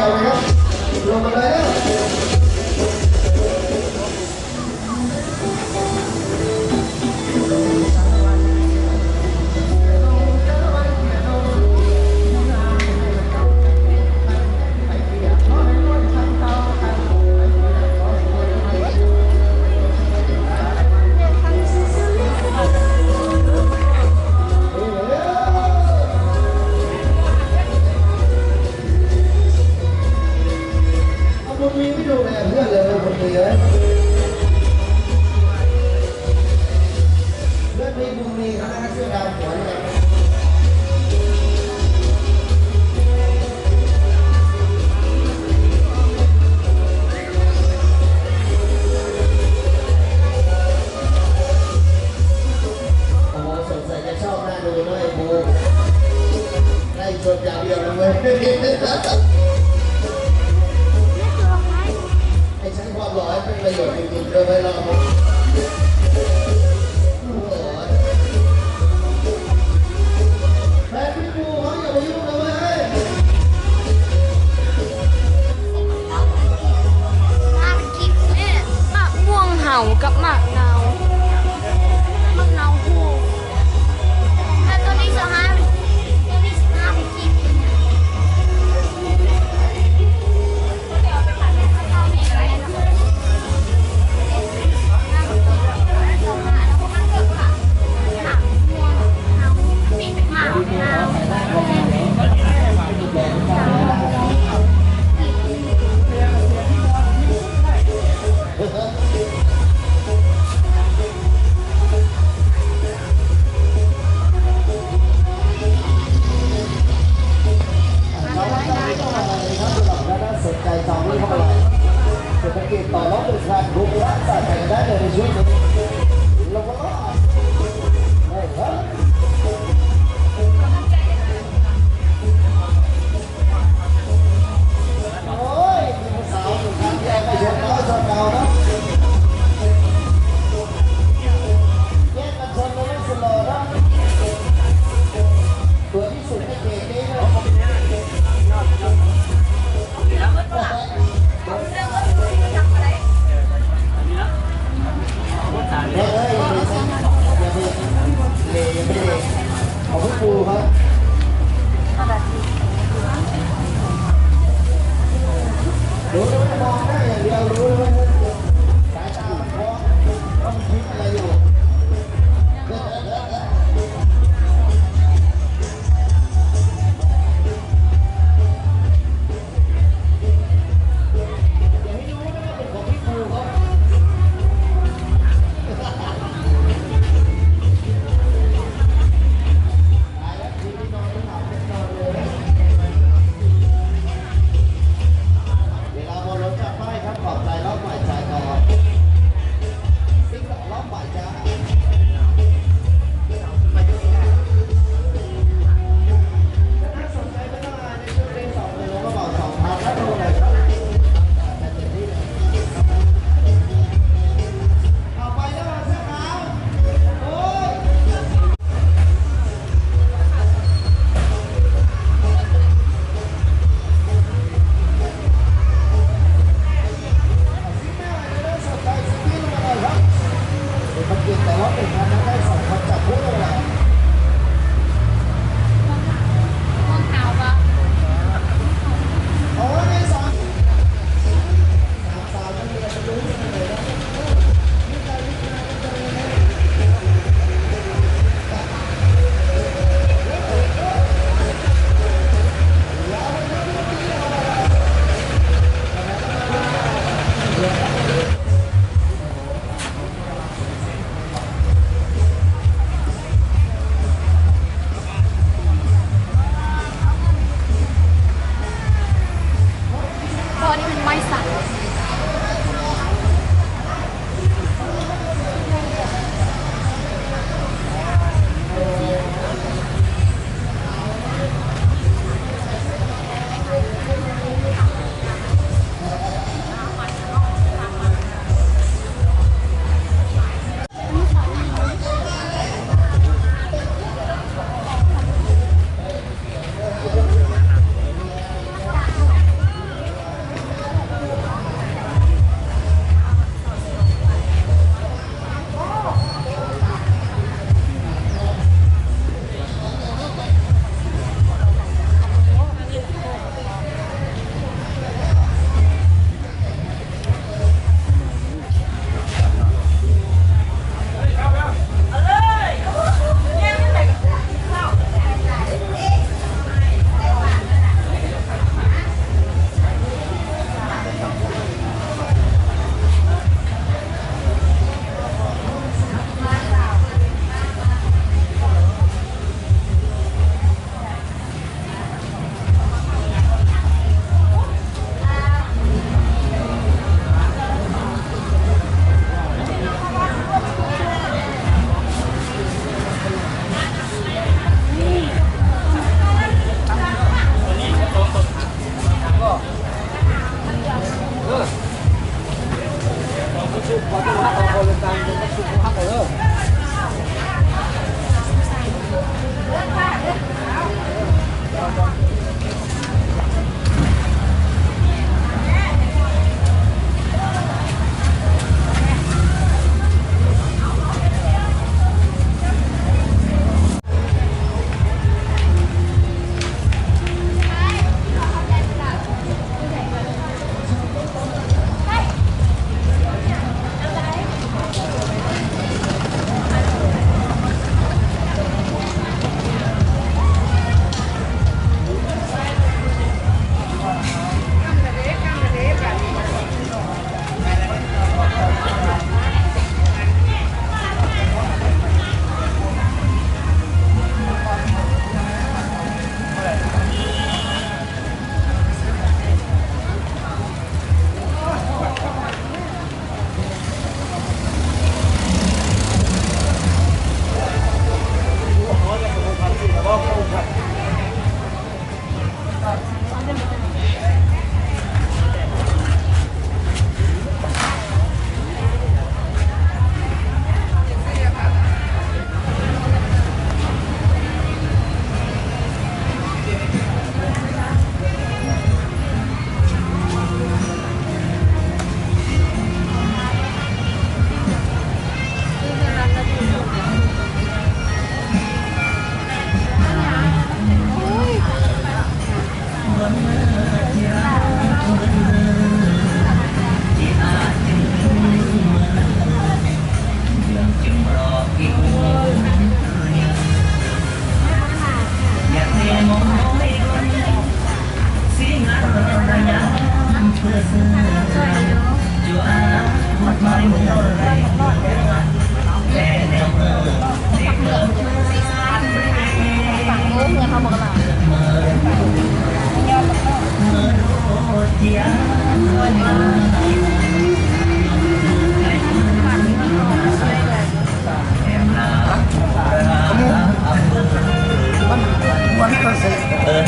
ยวนะครับลงมาเลยนะมีไม่ดูแลเพื่อนเลยคนเดียวเพื่อนมีบุญมีคณะเสื้อดำหัวเนี่ยโอ้สงสัยจะชอบหน้าดูนะไอ้บูได้ชนอย่างเดียวเลยความหล่อให้เป็นประโยชน์จริงๆเลยไม่รอแฟนพี่ปูเขาอย่าไปยุ่งนะเว้ยมาเป็นคลิปเนี่ยมะม่วงเห่ากับมะนาวคู่แล้วตัวนี้15เป็นคลิปสนใจจองนี่เข้าไปเลยเศรษฐกิจต่อรองด้วยการรุกรักษาแต่ได้เลยในช่วงนี้ลงมาก็โอ้ยมีสาวอยู่ข้างแยกไม่ชนเขาชนเรานะแยกกันชนแล้วไม่สลอนะตัวที่สุดในเกมนี้นะเฮ้ยอย่าไป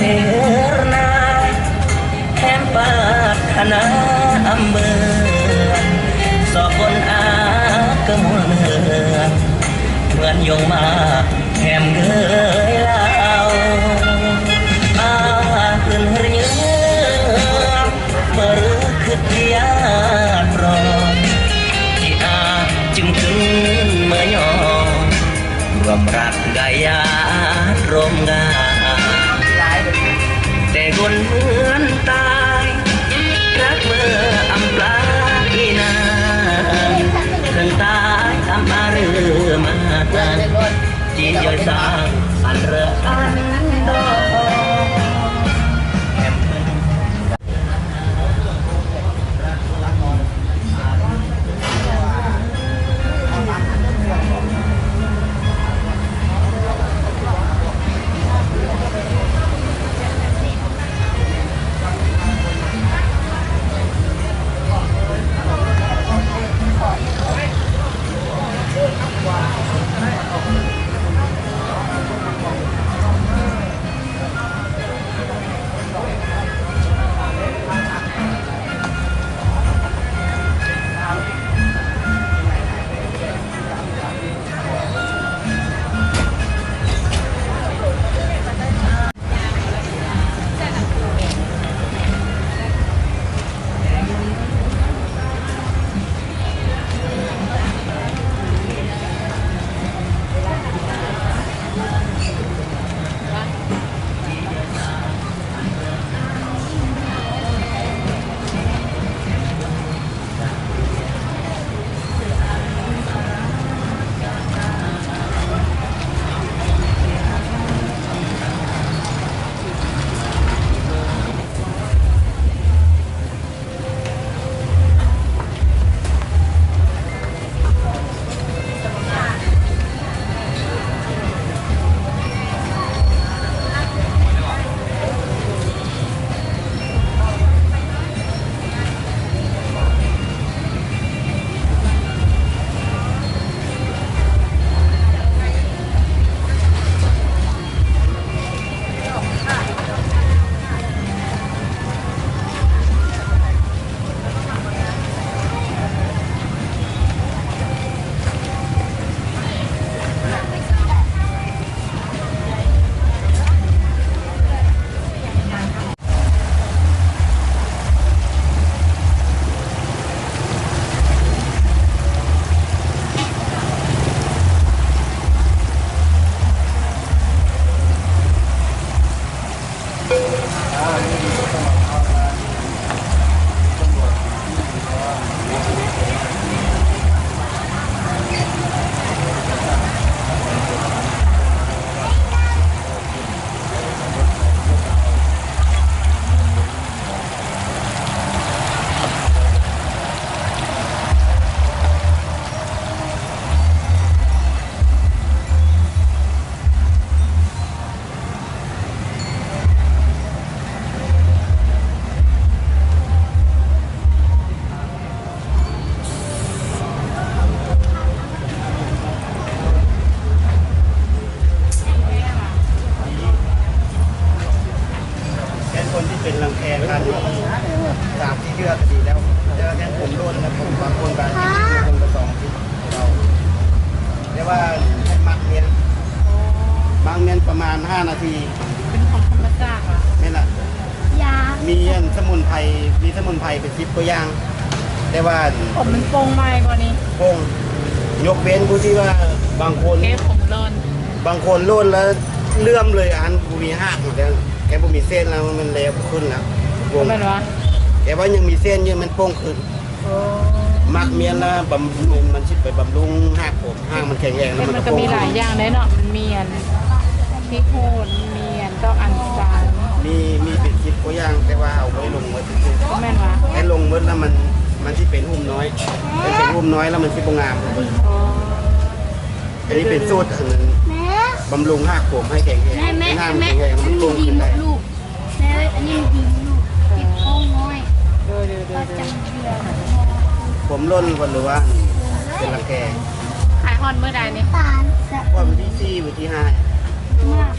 Erna Empat Kana Amber Sokon Akemul Mượn dùng mà em gửi laoขึ้นหรือยังเมื่อคืนที่ยากรอที่จึงถึงเมื่อยอรวมรักกายารวมงานแต่คนเหมือนตายรักเมื่ออำปลาอีนานเรื่องตายทำมาเรือมาจีนย่อยสร้างอันเรืออันดอเป็นรังแคกัน3-4 เดือนก็ดีแล้วเจอแค่ผมโดนนะผมบางคนกันคนละ2 ที่เราเรียกว่าให้มักเมียนประมาณ5 นาทีเป็นของธรรมชาติไม่ล่ะมีสมุนไพรเป็น10 ตัวอย่างแต่ว่าผมมันโป่งไม้กว่านี้โป่งยกเว้นผู้ที่ว่าบางคนผมโดนบางคนโดนแล้วเลื่อมเลยอันบุรีหักหมดแล้วแกบุมีเส้นแล้วมันเละขึ้นแล้วเป็นวะ แต่ว่ายังมีเส้นอยู่มันโป่งขึ้น โอ้ มักเมียนแล้วบำรุงมันสิไปบำรุงห้างผมห้างมันแข็งแรงแล้ว แต่ มัน มัน ก็ ก็ โป่ง มีหลายอย่างเลยเนาะมันมีอันพริกโหดมีอันต้องอันจาน มีเป็นคลิปก็ย่างแต่ว่าเอาไว้ลงไว้ซื่อ ก็แม่นวะ ๆให้ลงเมื่อแล้วมันที่เป็นหุ้มน้อยเป็นหุ้มน้อยแล้วมันที่โปงามเลย โอ้ อันนี้เป็นสูตรอันนึง แม่ บำรุงห้างผมให้แข็งแรง แม่ ให้ แม่ ห้าง แม่ แข็งแรงแล้ว อั มัน น นี้ โป่ง ดี ขึ้น หม ได้ ดลูกแม่อันนี้ดีหมดลูกเก็บโค้งน้อย เด้อ ก็จังเดียว ผมล้นคนหรือว่าเป็นรังแก ขายฮอนเมื่อใดนี่ ตาลจะ ว่าวันที่4วันที่5 มาก